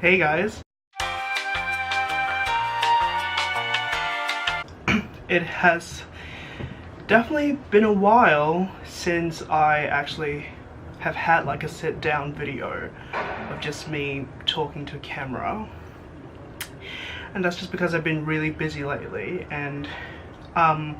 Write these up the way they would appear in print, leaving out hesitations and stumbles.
Hey guys. It has definitely been a while since I actually have had like a sit down video of just me talking to a camera, and that's just because I've been really busy lately, and I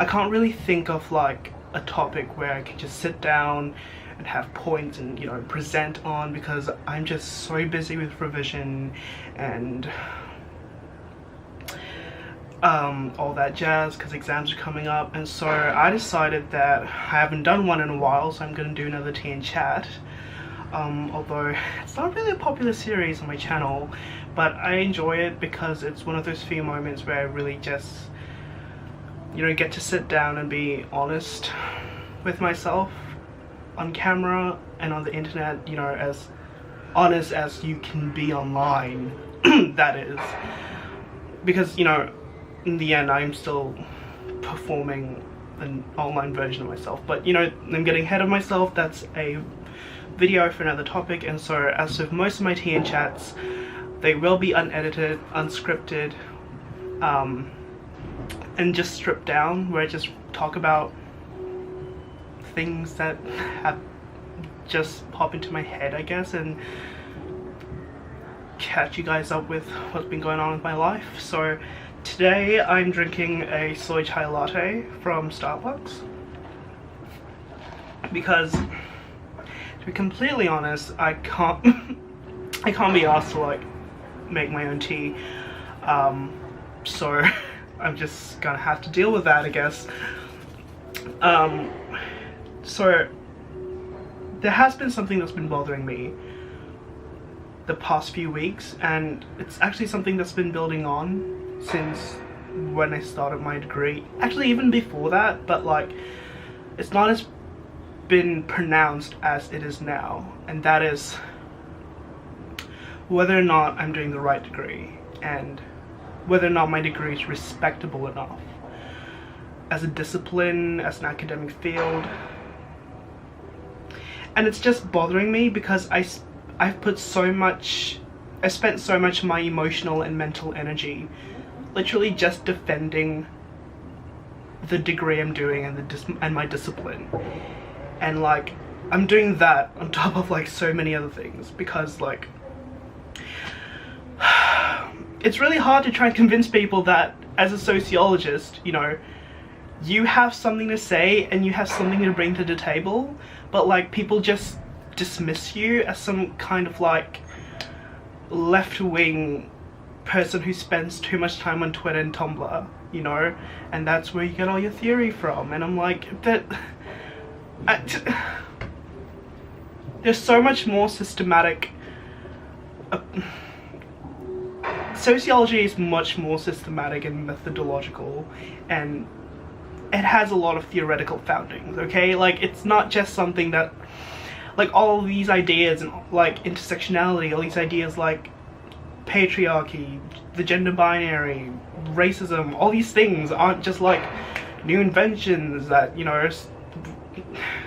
can't really think of like a topic where I can just sit down and have points and, you know, present on, because I'm just so busy with revision and all that jazz, because exams are coming up. And so I decided that I haven't done one in a while, so I'm gonna do another tea and chat, although it's not really a popular series on my channel, but I enjoy it because it's one of those few moments where I really just, you know, get to sit down and be honest with myself on camera and on the internet, you know, as honest as you can be online. That is, because, you know, in the end I'm still performing an online version of myself, but, you know, I'm getting ahead of myself. That's a video for another topic. And so as with most of my tea and chats, they will be unedited, unscripted, and just stripped down, where I just talk about things that have just pop into my head, I guess, and catch you guys up with what's been going on with my life. So today I'm drinking a soy chai latte from Starbucks because, to be completely honest, I can't be asked to like make my own tea, so I'm just gonna have to deal with that, I guess. So there has been something that's been bothering me the past few weeks, and it's actually something that's been building on since when I started my degree. Actually, even before that, but like, it's not as been pronounced as it is now, and that is whether or not I'm doing the right degree, and whether or not my degree is respectable enough as a discipline, as an academic field. And it's just bothering me because I spent so much of my emotional and mental energy literally just defending the degree I'm doing and my discipline, and like, I'm doing that on top of like so many other things, because like, it's really hard to try and convince people that as a sociologist, you know, you have something to say and you have something to bring to the table, but like, people just dismiss you as some kind of like left-wing person who spends too much time on Twitter and Tumblr, you know, and that's where you get all your theory from. And I'm like, there's so much more systematic. Sociology is much more systematic and methodological, and it has a lot of theoretical foundings, okay? Like, it's not just something that, like, all these ideas and like intersectionality, all these ideas like patriarchy, the gender binary, racism, all these things aren't just like new inventions that, you know,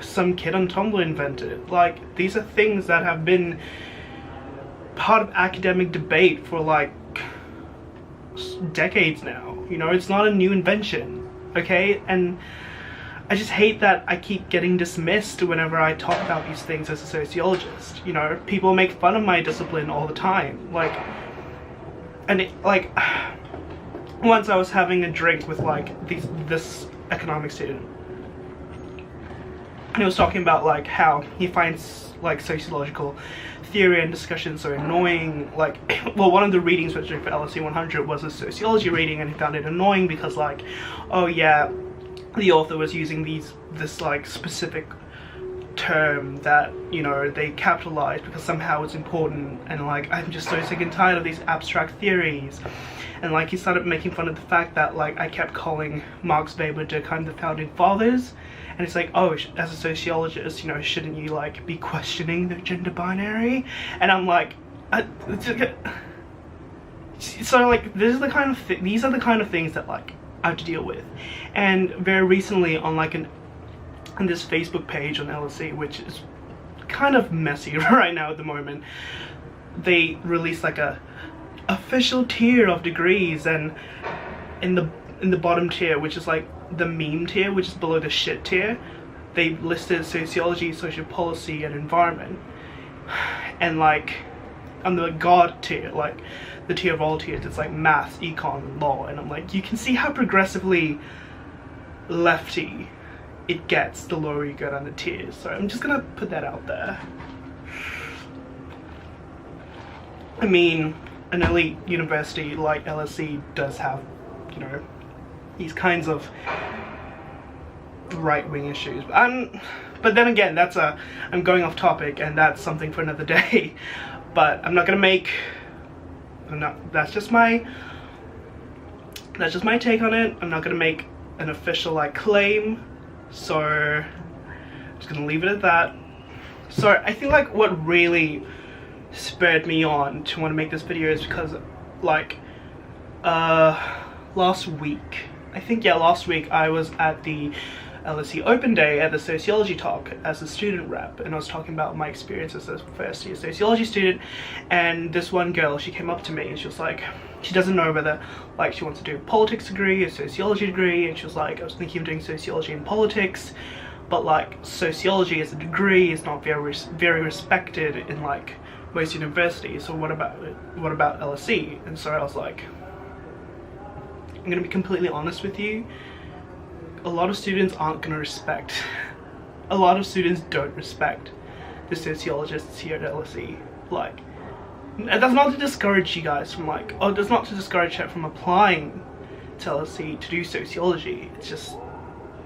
some kid on Tumblr invented. Like, these are things that have been part of academic debate for like decades now, you know. It's not a new invention, okay? And I just hate that I keep getting dismissed whenever I talk about these things as a sociologist. You know, people make fun of my discipline all the time, like, and it, like, once I was having a drink with like this economics student, and he was talking about like how he finds like sociological theory and discussion so annoying. Like, well, one of the readings which for LSE 100 was a sociology reading, and he found it annoying because, like, oh yeah, the author was using this like specific term that, you know, they capitalized because somehow it's important, and like, I'm just so sick and tired of these abstract theories. And like, he started making fun of the fact that like I kept calling Marx, Weber, Durkheim the founding fathers, and it's like, oh, as a sociologist, you know, shouldn't you like be questioning the gender binary? And I'm like, so like, these are the kind of things that like I have to deal with. And very recently on like on this Facebook page on LSE, which is kind of messy right now at the moment, they released like a official tier of degrees, and in the bottom tier, which is like the meme tier, which is below the shit tier, they listed sociology, social policy, and environment. And like on the god tier, like the tier of all tiers, it's like maths, econ, law, and I'm like, you can see how progressively lefty it gets the lower you go down the tiers. So I'm just gonna put that out there. I mean, an elite university like LSE does have, you know, these kinds of right-wing issues. But then again, I'm going off topic, and that's something for another day. But I'm not gonna make, that's just my take on it. I'm not gonna make an official like claim, so I'm just gonna leave it at that. So I think like what really spurred me on to want to make this video is because like last week I was at the LSE Open Day at the sociology talk as a student rep, and I was talking about my experience as a first year sociology student. And this one girl, she came up to me and she was like, she doesn't know whether like she wants to do a politics degree, a sociology degree, and she was like, I was thinking of doing sociology and politics, but like sociology as a degree is not very respected in like most universities, so what about LSE? And so I was like, I'm gonna be completely honest with you, a lot of students aren't gonna respect, a lot of students don't respect the sociologists here at LSE. Like, and that's not to discourage you guys from like, oh, that's not to discourage her from applying to LSE to do sociology. It's just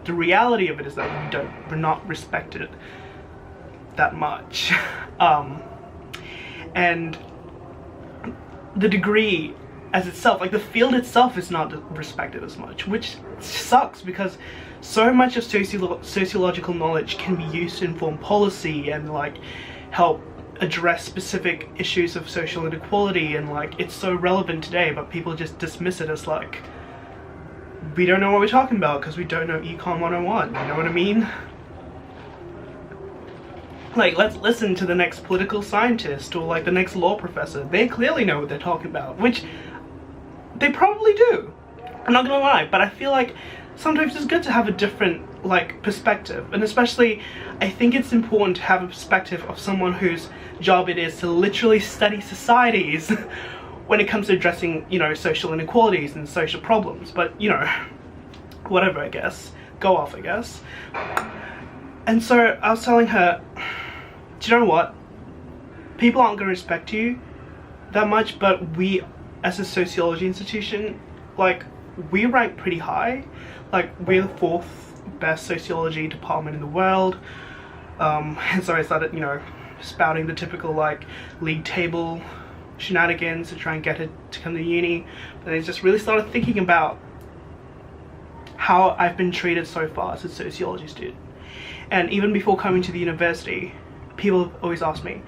the reality of it is that we're not respected that much. And the degree as itself, like the field itself, is not respected as much, which sucks because so much of sociological knowledge can be used to inform policy and like help address specific issues of social inequality, and like it's so relevant today, but people just dismiss it as like, we don't know what we're talking about because we don't know Econ 101, you know what I mean? Like, let's listen to the next political scientist or like the next law professor. They clearly know what they're talking about, which they probably do, I'm not gonna lie, but I feel like sometimes it's good to have a different like perspective, and especially I think it's important to have a perspective of someone whose job it is to literally study societies when it comes to addressing, you know, social inequalities and social problems. But you know, whatever, I guess, go off, I guess. And so I was telling her, do you know what, people aren't going to respect you that much, but we as a sociology institution, like, we rank pretty high. Like, we're the 4th best sociology department in the world. And so I started, you know, spouting the typical like league table shenanigans to try and get her to come to uni. And I just really started thinking about how I've been treated so far as a sociology student. And even before coming to the university, people have always asked me,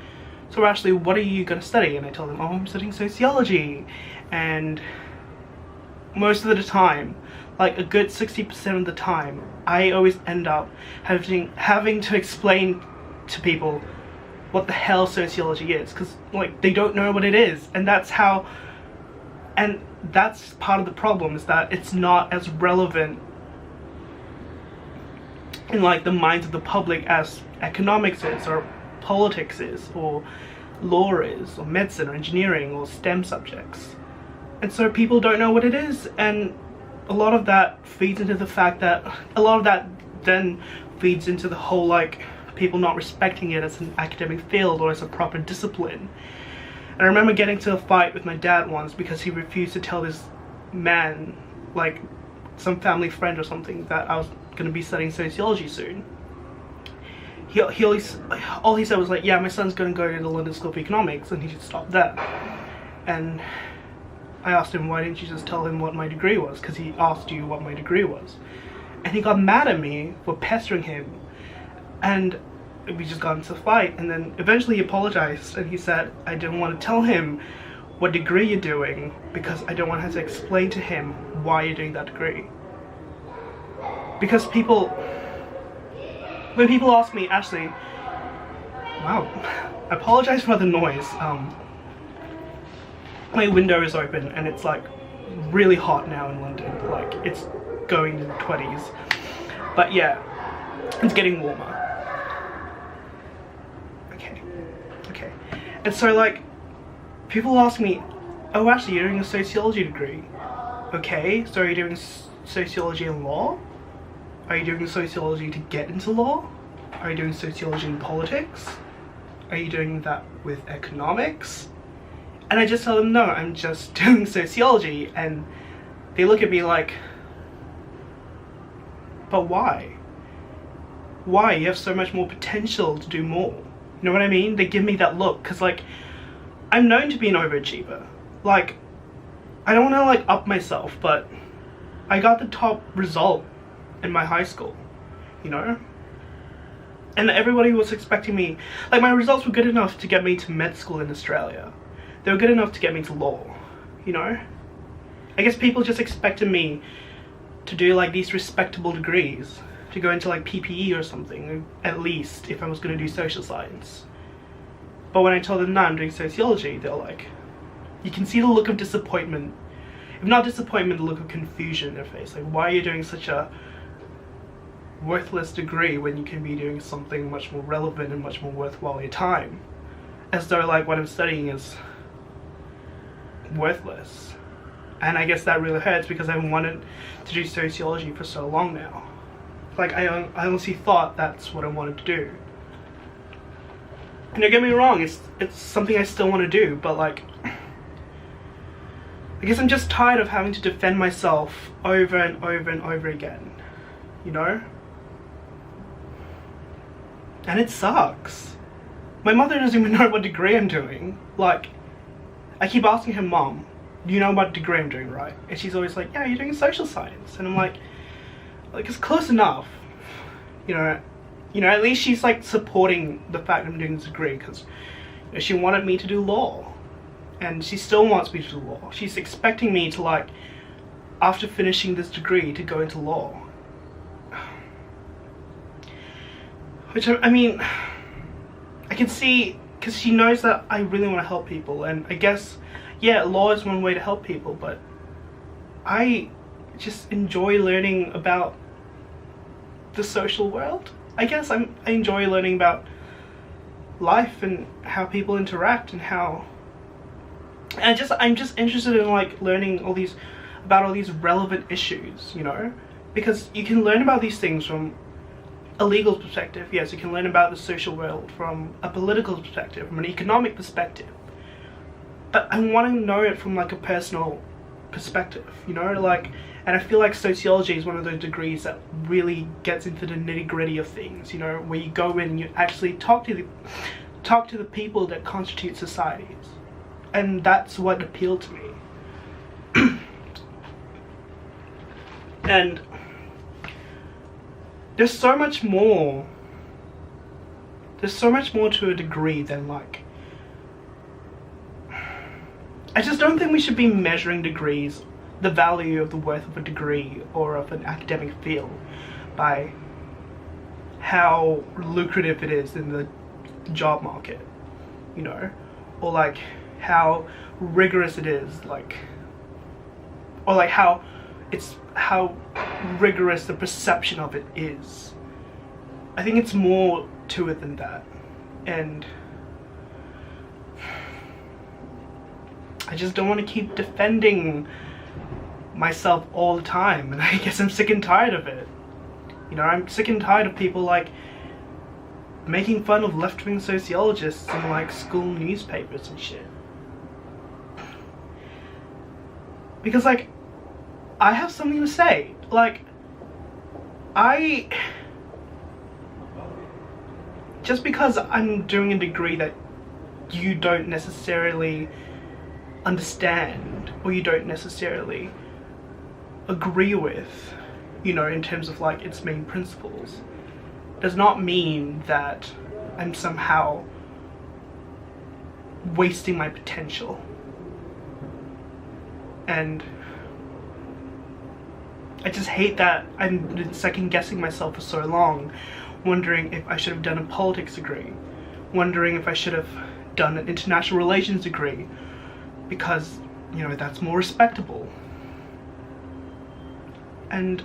so Ashley, what are you going to study? And I tell them, oh, I'm studying sociology. And most of the time, like a good 60% of the time, I always end up having to explain to people what the hell sociology is, because like they don't know what it is. And that's part of the problem, is that it's not as relevant in like the minds of the public as economics is, or politics is, or law is, or medicine, or engineering, or STEM subjects. And so people don't know what it is, and a lot of that feeds into the fact that then feeds into the whole like people not respecting it as an academic field or as a proper discipline. And I remember getting to a fight with my dad once because he refused to tell this man, like some family friend or something, that I was going to be studying sociology soon. All he said was like, yeah, my son's going to go to the London School of Economics and he should stop there. And I asked him, why didn't you just tell him what my degree was? Because he asked you what my degree was. And he got mad at me for pestering him. And we just got into a fight. And then eventually he apologized and he said, I didn't want to tell him what degree you're doing because I don't want to have to explain to him why you're doing that degree. Because when people ask me, Ashley, wow, I apologize for the noise. my window is open and it's like really hot now in London, like it's going to the 20s, but yeah, it's getting warmer. Okay, and so like people ask me, oh actually you're doing a sociology degree, okay, so are you doing sociology and law? Are you doing sociology to get into law? Are you doing sociology in politics? Are you doing that with economics? And I just tell them, no, I'm just doing sociology. And they look at me like, but why? Why? You have so much more potential to do more. You know what I mean? They give me that look, because like, I'm known to be an overachiever. Like, I don't want to like up myself, but I got the top result in my high school, you know? And everybody was expecting me, like my results were good enough to get me to med school in Australia. They were good enough to get me to law, you know? I guess people just expected me to do like these respectable degrees, to go into like PPE or something, at least, if I was going to do social science. But when I told them, no, I'm doing sociology, they're like, you can see the look of disappointment. If not disappointment, the look of confusion in their face. Like, why are you doing such a worthless degree when you can be doing something much more relevant and much more worthwhile your time? As though like what I'm studying is worthless. And I guess that really hurts, because I've wanted to do sociology for so long now. Like I honestly thought that's what I wanted to do. And don't get me wrong, it's something I still want to do, but like, I guess I'm just tired of having to defend myself over and over and over again, you know? And it sucks. My mother doesn't even know what degree I'm doing. Like, I keep asking her, Mom, do you know what degree I'm doing, right? And she's always like, yeah, you're doing social science. And I'm like it's close enough, you know, at least she's like supporting the fact I'm doing this degree, because you know, she wanted me to do law, and she still wants me to do law. She's expecting me to like, after finishing this degree, to go into law. Which I mean, I can see, because she knows that I really want to help people, and I guess, yeah, law is one way to help people, but I just enjoy learning about the social world. I guess I enjoy learning about life and how people interact and how, and I'm just interested in like learning about all these relevant issues, you know, because you can learn about these things from a legal perspective, yes, you can learn about the social world from a political perspective, from an economic perspective, but I want to know it from like a personal perspective, you know, like, and I feel like sociology is one of those degrees that really gets into the nitty-gritty of things, you know, where you go in and you actually talk to the people that constitute societies, and that's what appealed to me. And there's so much more to a degree than like, I just don't think we should be measuring degrees, the value of the worth of a degree or of an academic field, by how lucrative it is in the job market, you know, or like how rigorous it is, like, or like how rigorous the perception of it is. I think it's more to it than that, and I just don't want to keep defending myself all the time, and I guess I'm sick and tired of it. You know, I'm sick and tired of people like making fun of left-wing sociologists in like school newspapers and shit. Because like, I have something to say. Like, just because I'm doing a degree that you don't necessarily understand, or you don't necessarily agree with, you know, in terms of like its main principles, does not mean that I'm somehow wasting my potential. And I just hate that I've been second guessing myself for so long, wondering if I should have done a politics degree, wondering if I should have done an international relations degree, because you know, that's more respectable. And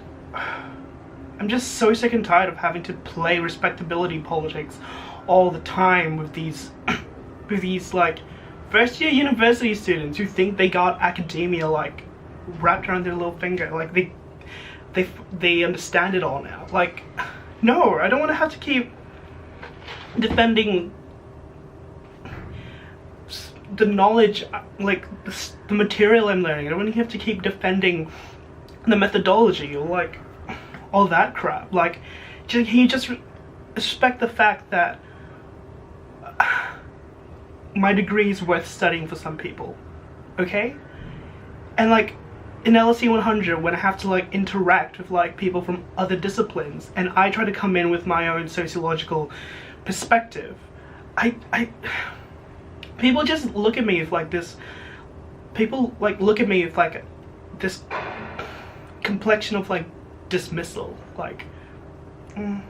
I'm just so sick and tired of having to play respectability politics all the time with these with these like first year university students who think they got academia like wrapped around their little finger, like they understand it all now. Like, no, I don't want to have to keep defending the knowledge, like the material I'm learning. I don't want to have to keep defending the methodology or like all that crap. Like, can you just respect the fact that my degree is worth studying for some people, okay? And like in LSE 100, when I have to like interact with like people from other disciplines and I try to come in with my own sociological perspective, people just look at me with like this, people like look at me with like this complexion of like dismissal, like I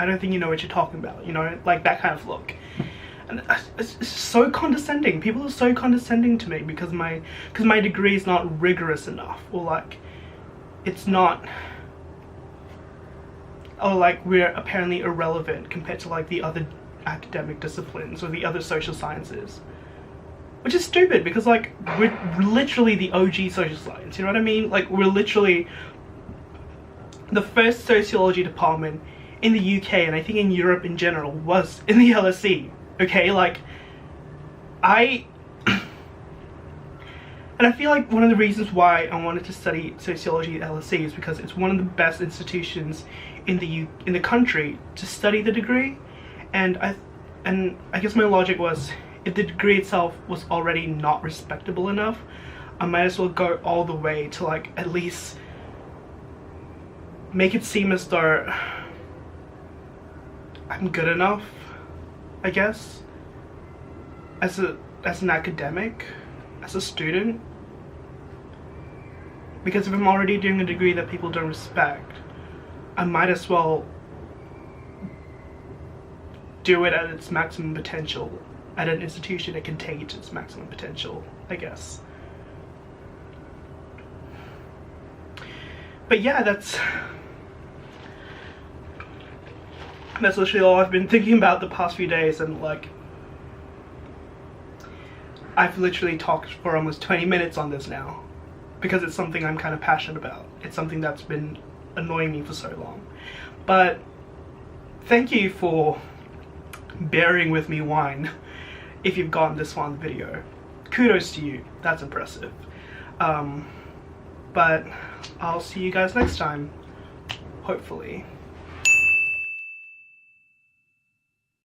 don't think you know what you're talking about, you know, like that kind of look. And it's so condescending. People are so condescending to me because my degree is not rigorous enough, or like it's not, or like we're apparently irrelevant compared to like the other academic disciplines or the other social sciences, which is stupid because like we're literally the OG social science, you know what I mean? Like we're literally the first sociology department in the UK, and I think in Europe in general, was in the LSE. Okay, like and I feel like one of the reasons why I wanted to study sociology at LSE is because it's one of the best institutions in the country to study the degree, and I guess my logic was, if the degree itself was already not respectable enough, I might as well go all the way to like at least make it seem as though I'm good enough, I guess, as an academic, as a student. Because if I'm already doing a degree that people don't respect, I might as well do it at its maximum potential, at an institution that can take it to its maximum potential, I guess. But yeah, that's literally all I've been thinking about the past few days, and like I've literally talked for almost 20 minutes on this now because it's something I'm kind of passionate about. It's something that's been annoying me for so long. But thank you for bearing with me whine if you've gotten this far in the video. Kudos to you, that's impressive. But I'll see you guys next time, hopefully.